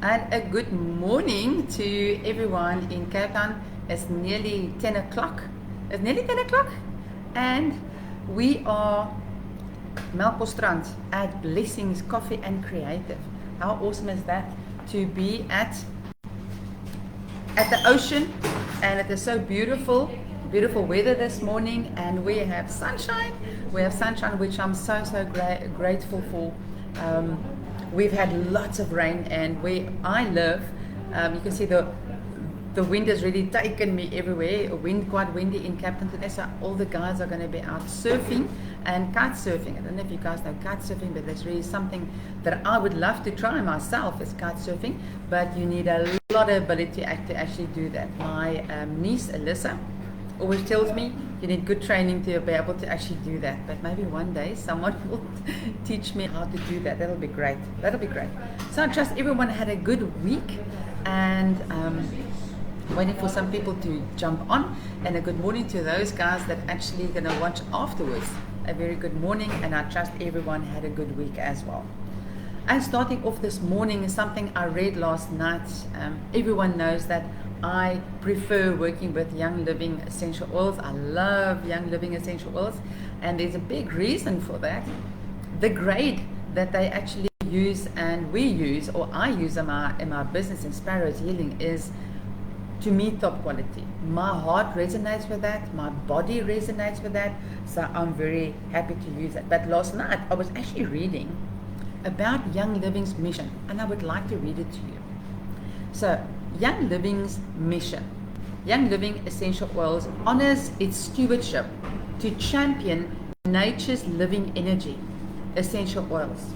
And a good morning to everyone in Cape Town. It's nearly 10 o'clock. It's nearly 10 o'clock. And we are Melkbosstrand at Blessings Coffee and Creative. How awesome is that to be at the ocean, and it is so beautiful weather this morning, and we have sunshine. We have sunshine, which I'm so grateful for. We've had lots of rain, and where I live, you can see the wind has really taken me everywhere. Quite windy in Cape Town today, so all the guys are going to be out surfing and kite surfing. I don't know if you guys know kite surfing, but that's really something that I would love to try myself, is kite surfing, but you need a lot of ability to actually do that. My niece Alyssa always tells me you need good training to be able to actually do that, but maybe one day someone will teach me how to do that. That'll be great. So I trust everyone had a good week, and waiting for some people to jump on, and a good morning to those guys that actually going to watch afterwards. A very good morning, and I trust everyone had a good week as well. And starting off this morning is something I read last night. Everyone knows that I prefer working with Young Living essential oils. I love Young Living essential oils, and there's a big reason for that. The grade that they actually use and we use, or I use in my business in Sparrows Healing, is to me top quality. My heart resonates with that, my body resonates with that, so I'm very happy to use it. But last night I was actually reading about Young Living's mission, and I would like to read it to you. So Young Living's mission: Young Living essential oils honors its stewardship to champion nature's living energy, essential oils,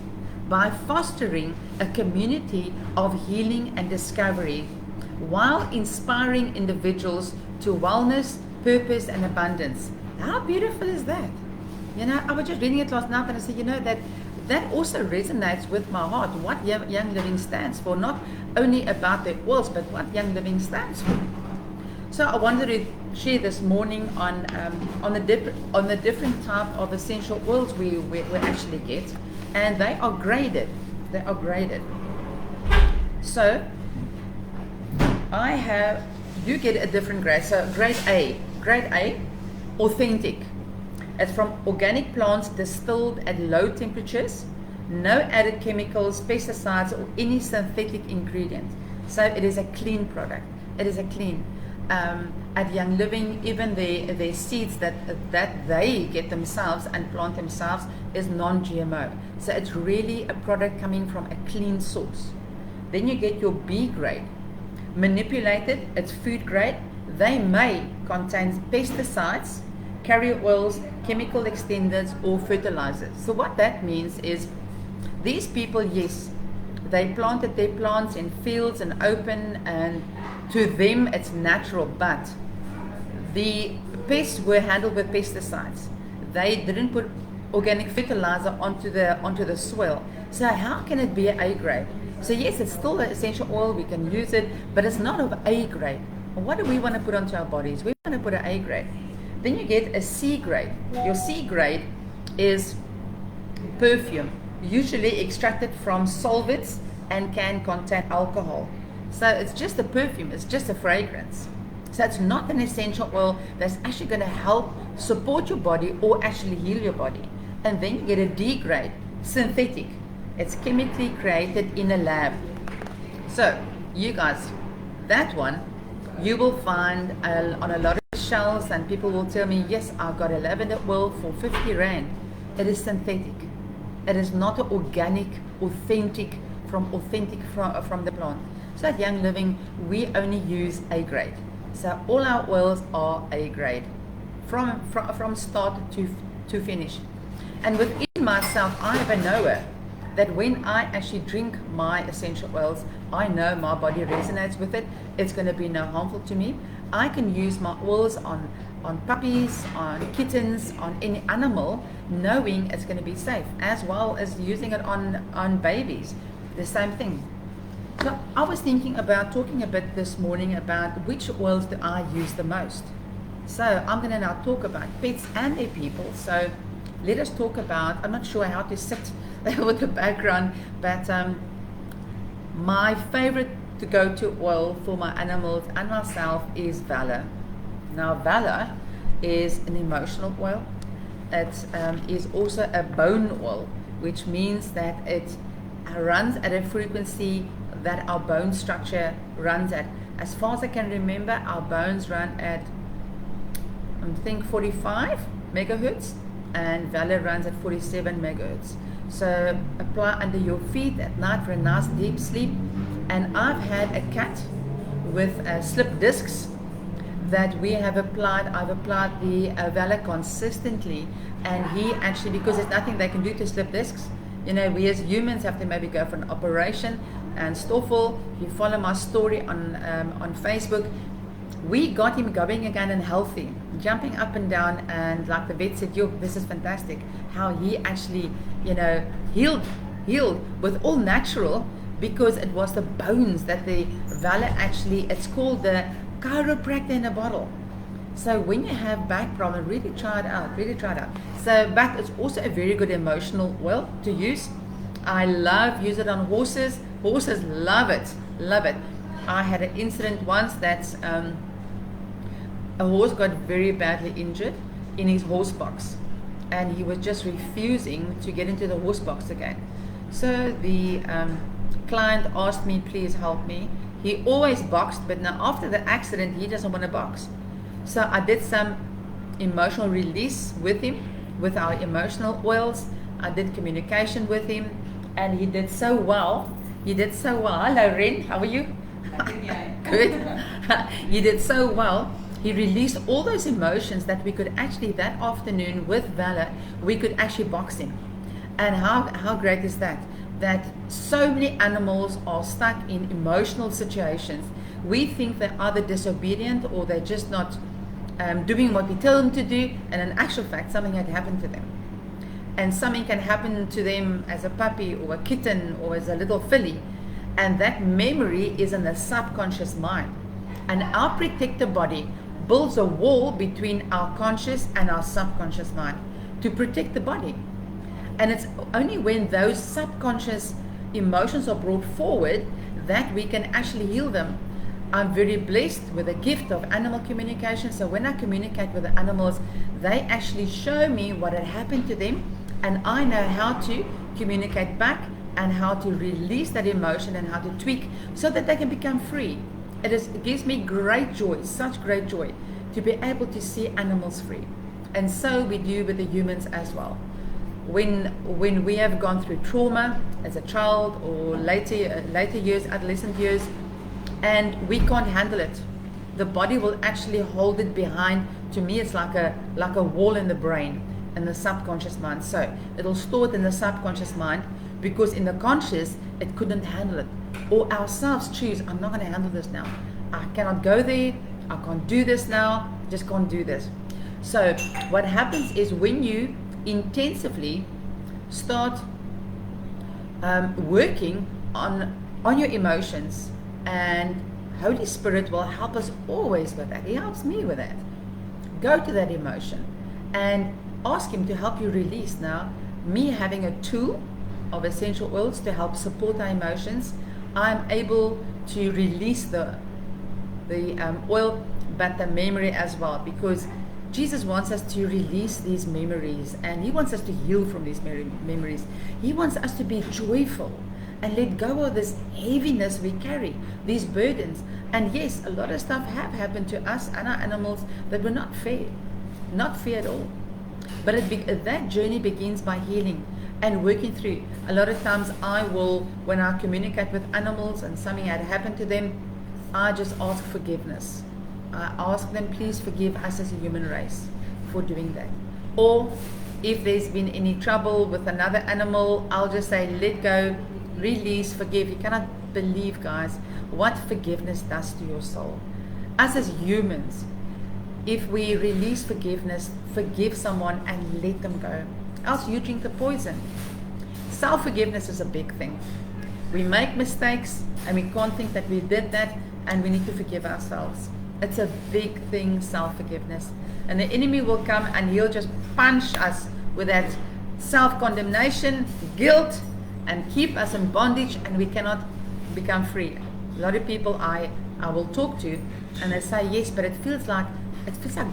by fostering a community of healing and discovery, while inspiring individuals to wellness, purpose, and abundance. How beautiful is that? I was just reading it last night, and I said, that also resonates with my heart, what Young Living stands for, not only about their oils, but what Young Living stands for. So I wanted to share this morning on the different type of essential oils we actually get, and they are graded. So you get a different grade. So grade A, authentic. It's from organic plants distilled at low temperatures, no added chemicals, pesticides, or any synthetic ingredient. So it is a clean product. It is a clean. At Young Living, even their seeds that they get themselves and plant themselves is non-GMO. So it's really a product coming from a clean source. Then you get your B grade. Manipulated, it's food grade. They may contain pesticides, carrier oils, chemical extenders, or fertilizers. So what that means is, these people, yes, they planted their plants in fields and open, and to them it's natural, but the pests were handled with pesticides. They didn't put organic fertilizer onto the soil. So how can it be an A grade? So yes, it's still an essential oil, we can use it, but it's not of A grade. What do we want to put onto our bodies? We want to put an A grade. Then you get a C grade. Your C grade is perfume, usually extracted from solvents and can contain alcohol. So it's just a perfume, it's just a fragrance. So it's not an essential oil that's actually going to help support your body or actually heal your body. And then you get a D grade, synthetic. It's chemically created in a lab. So you guys, that one you will find on a lot of shelves, and people will tell me, yes, I've got a lavender oil for 50 Rand. It is synthetic. It is not organic, authentic from the plant. So at Young Living, we only use A grade. So all our oils are A grade, from start to finish. And within myself, I have a knower that when I actually drink my essential oils, I know my body resonates with it. It's going to be no harmful to me. I can use my oils on puppies, on kittens, on any animal, knowing it's going to be safe, as well as using it on babies. The same thing. So I was thinking about talking a bit this morning about which oils do I use the most. So I'm going to now talk about pets and their people. So let us talk about, I'm not sure how to sit with the background, but My favorite to go to oil for my animals and myself is Valor. Now Valor is an emotional oil. It is also a bone oil, which means that it runs at a frequency that our bone structure runs at. As far as I can remember, our bones run at, I think, 45 megahertz, and Valor runs at 47 megahertz. So apply under your feet at night for a nice deep sleep. And I've had a cat with slip discs that we have applied. I've applied the Valor consistently, and he actually, because there's nothing they can do to slip discs, you know, we as humans have to maybe go for an operation. And Stoffel, if you follow my story on Facebook, we got him going again and healthy, jumping up and down, and like the vet said, yo, this is fantastic, how he actually, you know, healed with all natural, because it was the bones that the Valor actually, it's called the chiropractor in a bottle. So when you have back problem, really try it out, So, but it's also a very good emotional oil to use. I use it on horses. Horses love it. I had an incident once that a horse got very badly injured in his horse box, and he was just refusing to get into the horse box again. So the client asked me, please help me. He always boxed, but now after the accident, he doesn't want to box. So I did some emotional release with him, with our emotional oils. I did communication with him, and he did so well. Hello, Ren, how are you? Good. He did so well. He released all those emotions that we could actually, that afternoon with Valor, we could actually box him. And how great is that? That so many animals are stuck in emotional situations. We think they're either disobedient or they're just not doing what we tell them to do, and in actual fact, something had happened to them. And something can happen to them as a puppy or a kitten or as a little filly, and that memory is in the subconscious mind. And our protective body builds a wall between our conscious and our subconscious mind to protect the body. And it's only when those subconscious emotions are brought forward that we can actually heal them. I'm very blessed with the gift of animal communication. So when I communicate with the animals, they actually show me what had happened to them, and I know how to communicate back and how to release that emotion and how to tweak so that they can become free. It gives me great joy, such great joy, to be able to see animals free. And so we do with the humans as well. When we have gone through trauma as a child or later years, adolescent years, and we can't handle it, the body will actually hold it behind. To me, it's like a wall in the brain and the subconscious mind. So it'll store it in the subconscious mind, because in the conscious it couldn't handle it, or ourselves choose, I'm not going to handle this now, I cannot go there, I can't do this now, just can't do this. So what happens is when you intensively start working on your emotions, and Holy Spirit will help us always with that. He helps me with that. Go to that emotion and ask Him to help you release. Now, me having a tool of essential oils to help support our emotions, I'm able to release the oil, but the memory as well, because Jesus wants us to release these memories, and He wants us to heal from these memories. He wants us to be joyful and let go of this heaviness we carry, these burdens. And yes, a lot of stuff have happened to us and our animals that were not fair at all. But that journey begins by healing and working through. A lot of times when I communicate with animals and something had happened to them, I just ask forgiveness. I ask them, please forgive us as a human race for doing that. Or if there's been any trouble with another animal, I'll just say, let go, release, forgive. You cannot believe, guys, what forgiveness does to your soul. Us as humans, if we release forgiveness, forgive someone and let them go, else you drink the poison. Self-forgiveness is a big thing. We make mistakes and we can't think that we did that, and we need to forgive ourselves. It's a big thing, self-forgiveness. And the enemy will come and he'll just punch us with that self-condemnation, guilt, and keep us in bondage, and we cannot become free. A lot of people I will talk to, and they say yes, but it feels like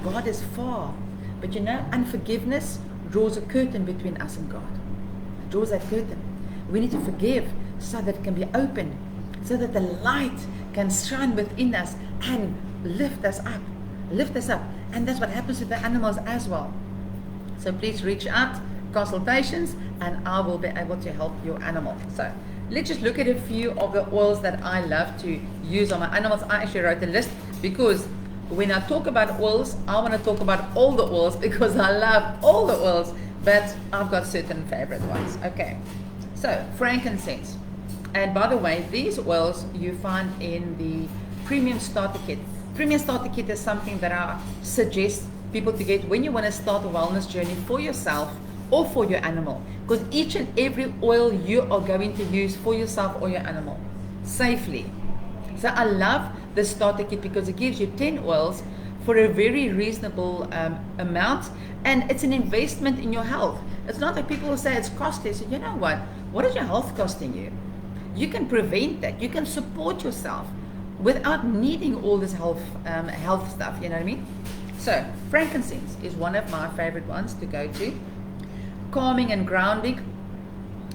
God is far. But you know, unforgiveness draws a curtain between us and God. It draws that curtain. We need to forgive so that it can be open, so that the light can shine within us and lift us up. And that's what happens with the animals as well. So please reach out, consultations, and I will be able to help your animal. So let's just look at a few of the oils that I love to use on my animals. I actually wrote a list because when I talk about oils, I want to talk about all the oils because I love all the oils, but I've got certain favorite ones. Okay, so frankincense. And by the way, these oils you find in the Premium Starter Kit. Premium Starter Kit is something that I suggest people to get when you want to start a wellness journey for yourself or for your animal, because each and every oil you are going to use for yourself or your animal safely. So I love the starter kit because it gives you 10 oils for a very reasonable amount, and it's an investment in your health. It's not like people will say it's costly. So you know what is your health costing you? You can prevent that. You can support yourself without needing all this health stuff, you know what I mean? So frankincense is one of my favorite ones to go to. Calming and grounding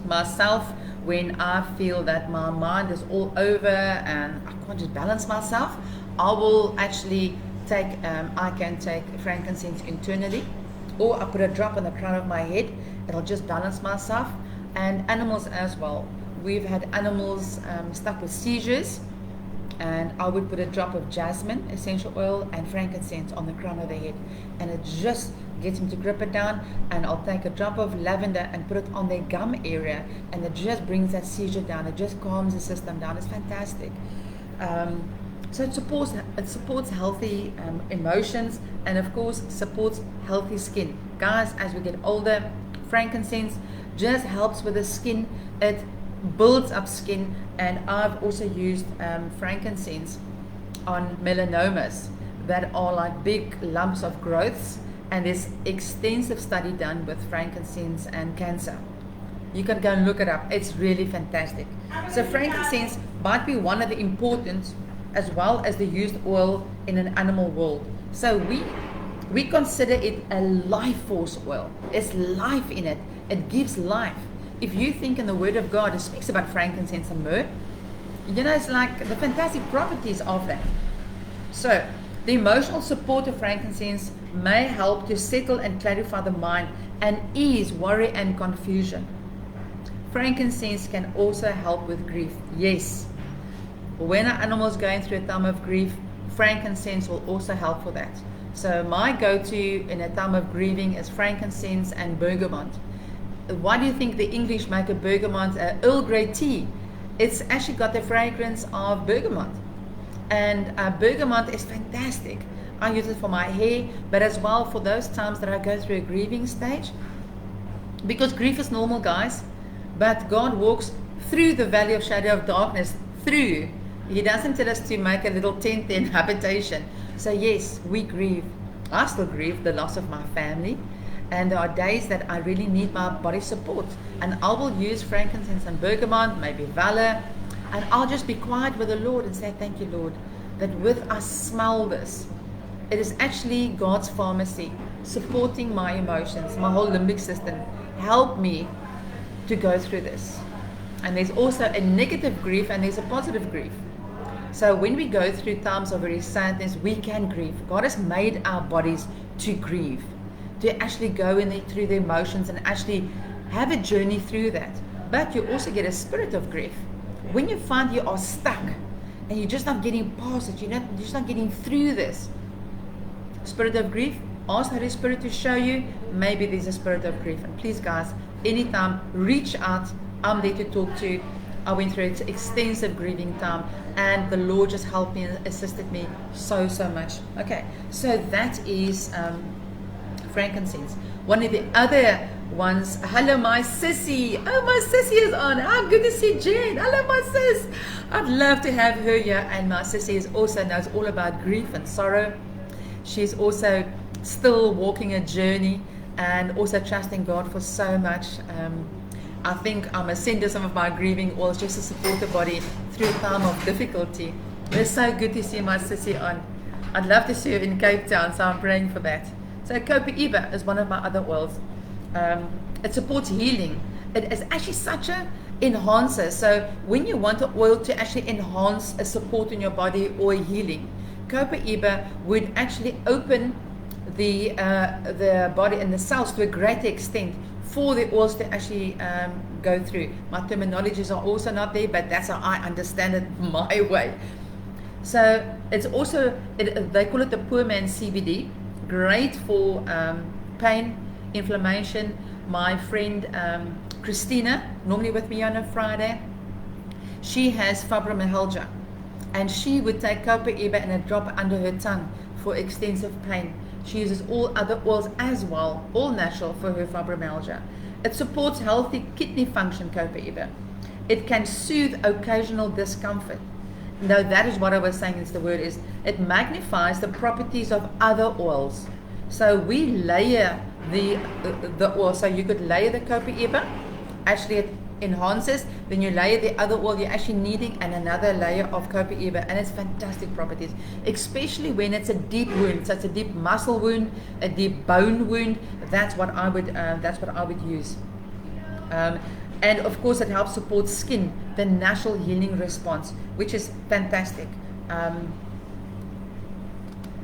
myself when I feel that my mind is all over and I can't just balance myself. I will actually I can take frankincense internally, or I put a drop on the crown of my head. It'll just balance myself. And animals as well. We've had animals stuck with seizures, and I would put a drop of jasmine essential oil and frankincense on the crown of the head, and it just gets them to grip it down. And I'll take a drop of lavender and put it on their gum area, and it just brings that seizure down. It just calms the system down. It's fantastic. So it supports healthy emotions, and of course supports healthy skin. Guys, as we get older, frankincense just helps with the skin. It builds up skin, and I've also used frankincense on melanomas that are like big lumps of growths, and there's extensive study done with frankincense and cancer. You can go and look it up. It's really fantastic. So frankincense might be one of the important as well as the used oil in an animal world. So we consider it a life force oil. There's life in it. It gives life. If you think in the Word of God, it speaks about frankincense and myrrh. You know, it's like the fantastic properties of that. So the emotional support of frankincense may help to settle and clarify the mind and ease worry and confusion. Frankincense can also help with grief. Yes. When an animal is going through a time of grief, frankincense will also help for that. So my go-to in a time of grieving is frankincense and bergamot. Why do you think the English make a bergamot Earl Grey tea? It's actually got the fragrance of bergamot. And bergamot is fantastic. I use it for my hair, but as well for those times that I go through a grieving stage. Because grief is normal, guys. But God walks through the valley of shadow of darkness, through. He doesn't tell us to make a little tent in habitation. So yes, we grieve. I still grieve the loss of my family. And there are days that I really need my body support. And I will use frankincense and bergamot, maybe valor. And I'll just be quiet with the Lord and say, thank you, Lord, that with us smell this. It is actually God's pharmacy supporting my emotions, my whole limbic system. Help me to go through this. And there's also a negative grief and there's a positive grief. So when we go through times of very sadness, we can grieve. God has made our bodies to grieve, to actually go through the emotions and actually have a journey through that. But you also get a spirit of grief. When you find you are stuck and you're just not getting past it, you're just not getting through this spirit of grief, ask Holy Spirit to show you maybe there's a spirit of grief. And please, guys, anytime, reach out. I'm there to talk to. I went through an extensive grieving time, and the Lord just helped me and assisted me so much. Okay, so that is frankincense. One of the other ones, hello my sissy. Oh, my sissy is on. Oh, good to see Jen. Hello my sis. I'd love to have her here. And my sissy is also knows all about grief and sorrow. She's also still walking a journey and also trusting God for so much. I think I must send her some of my grieving oils just to support the body through a time of difficulty. It's so good to see my sissy on. I'd love to see her in Cape Town, so I'm praying for that. So Copaiba is one of my other oils. It supports healing. It is actually such a enhancer. So when you want an oil to actually enhance a support in your body or healing, Copaiba would actually open the body and the cells to a greater extent for the oils to actually go through. My terminologies are also not there, but that's how I understand it my way. So it's also, they call it the poor man's CBD, great for pain, inflammation. My friend Christina, normally with me on a Friday, she has fibromyalgia, and she would take Copaiba and a drop under her tongue for extensive pain. She uses all other oils as well, all natural, for her fibromyalgia. It supports healthy kidney function, Copaiba. It can soothe occasional discomfort. No, that is what I was saying is the word is, it magnifies the properties of other oils. So we layer the oil, so you could layer the Copaiba, actually it enhances, then you layer the other oil you're actually needing and another layer of Copaiba, and it's fantastic properties, especially when it's a deep wound. So it's a deep muscle wound, a deep bone wound. That's what I would use. And of course it helps support skin, the natural healing response, which is fantastic.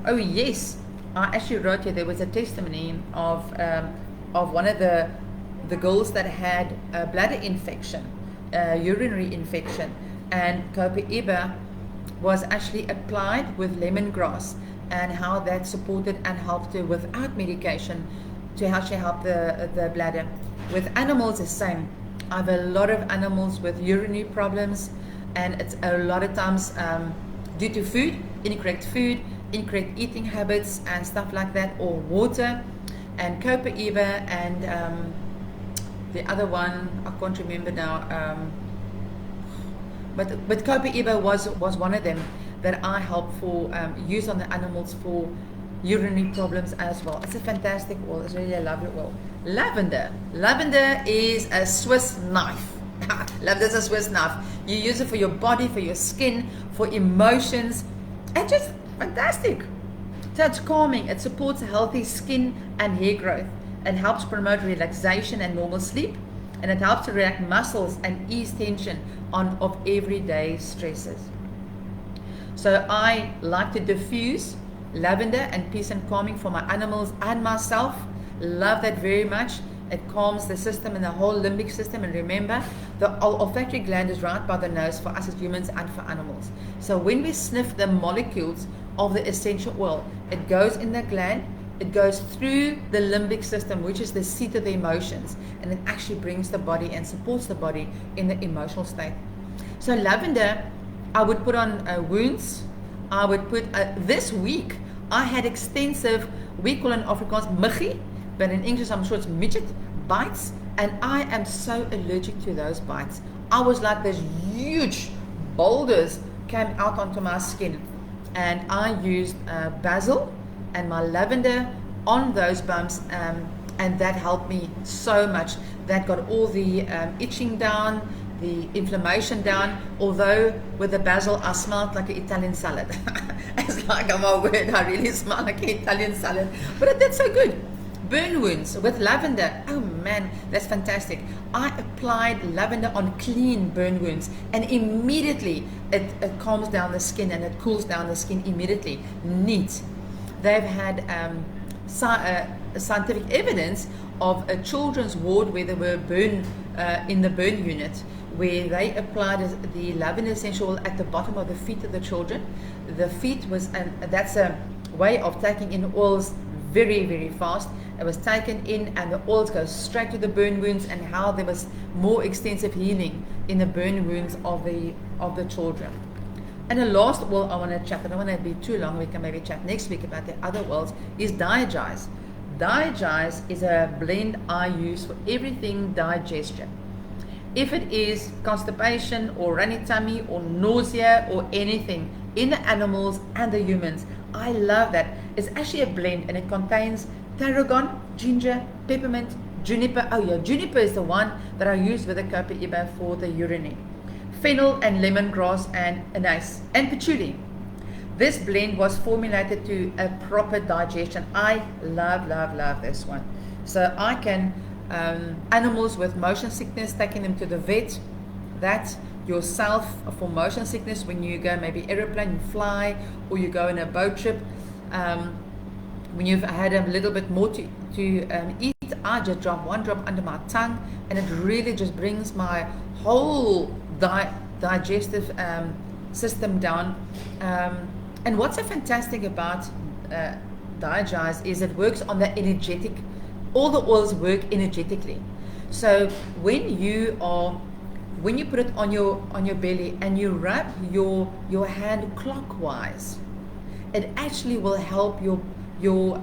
Oh yes, I actually wrote here, there was a testimony of one of the girls that had a bladder infection, urinary infection, and Copaiba was actually applied with lemongrass, and how that supported and helped her without medication to actually help the bladder. With animals, the same. I have a lot of animals with urinary problems, and it's a lot of times due to food, incorrect eating habits and stuff like that, or water. And Copaiba and the other one I can't remember now, but Copaiba was one of them that I helped for use on the animals for urinary problems as well. It's a fantastic oil. It's really a lovely oil. Lavender is a Swiss knife. Lavender is a Swiss knife. You use it for your body, for your skin, for emotions, and just fantastic. So it's calming. It supports healthy skin and hair growth. It helps promote relaxation and normal sleep, and it helps to relax muscles and ease tension of everyday stresses. So I like to diffuse lavender and peace and calming for my animals and myself. Love that very much. It calms the system and the whole limbic system. And remember, the olfactory gland is right by the nose for us as humans and for animals. So when we sniff the molecules of the essential oil, it goes in the gland, it goes through the limbic system, which is the seat of the emotions, and it actually brings the body and supports the body in the emotional state. So lavender, I would put on wounds. I would put, this week, I had extensive, we call in Afrikaans muggie, but in English I'm sure it's midget, bites, and I am so allergic to those bites. I was like, these huge boulders came out onto my skin, and I used basil and my lavender on those bumps, and that helped me so much. That got all the itching down, the inflammation down, although with the basil I smelled like an Italian salad. It's like, oh my word, I really smell like an Italian salad, but it did so good. Burn wounds with lavender, oh man, that's fantastic. I applied lavender on clean burn wounds, and immediately it calms down the skin and it cools down the skin immediately. Neat. They've had scientific evidence of a children's ward where there were burn in the burn unit, where they applied the lavender essential oil at the bottom of the feet of the children. The feet was, and that's a way of taking in oils very, very fast. It was taken in, and the oils go straight to the burn wounds, and how there was more extensive healing in the burn wounds of the children. And the last oil I want to chat, I don't want to be too long, we can maybe chat next week about the other oils, is Diagize. Diagize is a blend I use for everything digestion. If it is constipation or runny tummy or nausea or anything in the animals and the humans, I love that. It's actually a blend, and it contains tarragon, ginger, peppermint, juniper. Oh yeah, juniper is the one that I use with the Copaiba for the urinary. Fennel and lemongrass and anise and patchouli. This blend was formulated to a proper digestion. I love this one. So I can, animals with motion sickness, taking them to the vet. That yourself for motion sickness, when you go maybe aeroplane, you fly, or you go on a boat trip, when you've had a little bit more to eat, I just drop one drop under my tongue, and it really just brings my whole digestive system down. And what's so fantastic about Digest is it works on the energetic. All the oils work energetically. So when you put it on your belly and you rub your hand clockwise, it actually will help your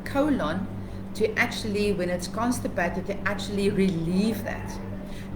colon to actually, when it's constipated, to actually relieve that.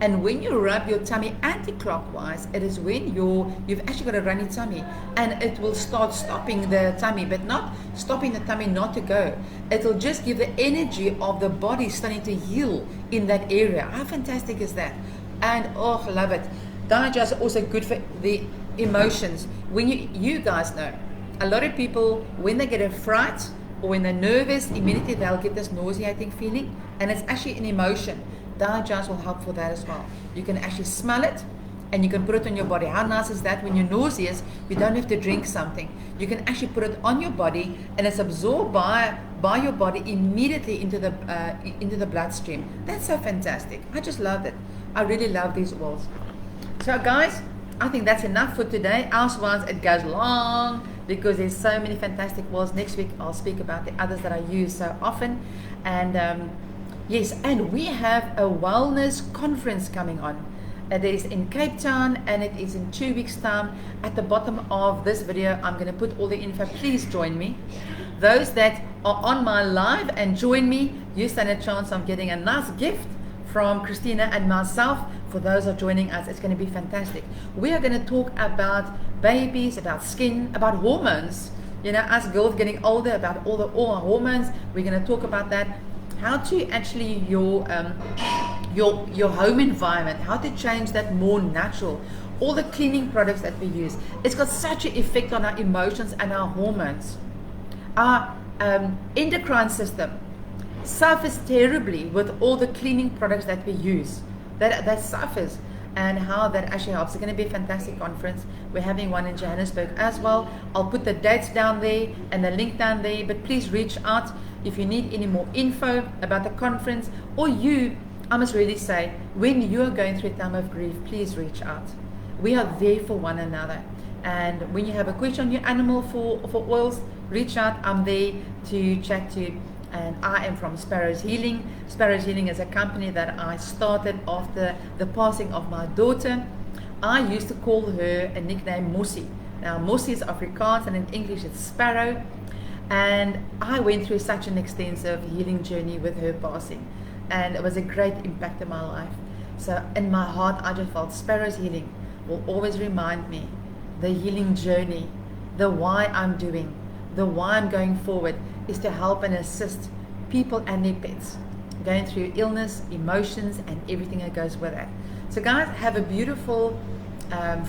And when you rub your tummy anti-clockwise, it is when you've actually got a runny tummy, and it will start stopping the tummy, but not stopping the tummy not to go. It'll just give the energy of the body starting to heal in that area. How fantastic is that? And oh, I love it. Digest is also good for the emotions. When you guys know, a lot of people, when they get a fright or when they're nervous, immediately they'll get this nauseating feeling, and it's actually an emotion. Digest will help for that as well. You can actually smell it and you can put it on your body. How nice is that? When you're nauseous, you don't have to drink something. You can actually put it on your body, and it's absorbed by your body immediately into the bloodstream. That's so fantastic. I just love it. I really love these oils. So guys, I think that's enough for today. Elsewise it goes long because there's so many fantastic oils. Next week I'll speak about the others that I use so often. And yes, and we have a wellness conference coming on. It is in Cape Town, and it is in 2 weeks' time. At the bottom of this video, I'm going to put all the info. Please join me. Those that are on my live and join me, you stand a chance of getting a nice gift from Christina and myself. For those who are joining us, it's going to be fantastic. We are going to talk about babies, about skin, about hormones. You know, us girls getting older, about all our hormones. We're going to talk about that. How to actually your home environment, how to change that more natural. All the cleaning products that we use, it's got such an effect on our emotions and our hormones. Our endocrine system suffers terribly with all the cleaning products that we use. That suffers, and how that actually helps. It's going to be a fantastic conference. We're having one in Johannesburg as well. I'll put the dates down there and the link down there, but please reach out if you need any more info about the conference, or I must really say, when you are going through a time of grief, please reach out. We are there for one another. And when you have a question on your animal for oils, reach out. I'm there to chat to you. And I am from Sparrows Healing. Sparrows Healing is a company that I started after the passing of my daughter. I used to call her a nickname Mossie. Now Mossie is Afrikaans, and in English it's Sparrow. And I went through such an extensive healing journey with her passing, and it was a great impact in my life. So in my heart, I just felt Sparrows Healing will always remind me the healing journey, the why I'm doing, the why I'm going forward is to help and assist people and their pets going through illness, emotions, and everything that goes with it. So guys, have a beautiful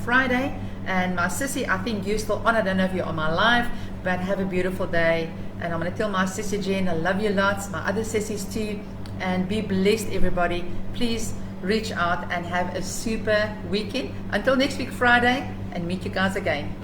Friday. And my sissy, I think you're still on. I don't know if you're on my live, but have a beautiful day. And I'm going to tell my sissy Jen, I love you lots, my other sissies too, and be blessed everybody. Please reach out and have a super weekend. Until next week Friday, and meet you guys again.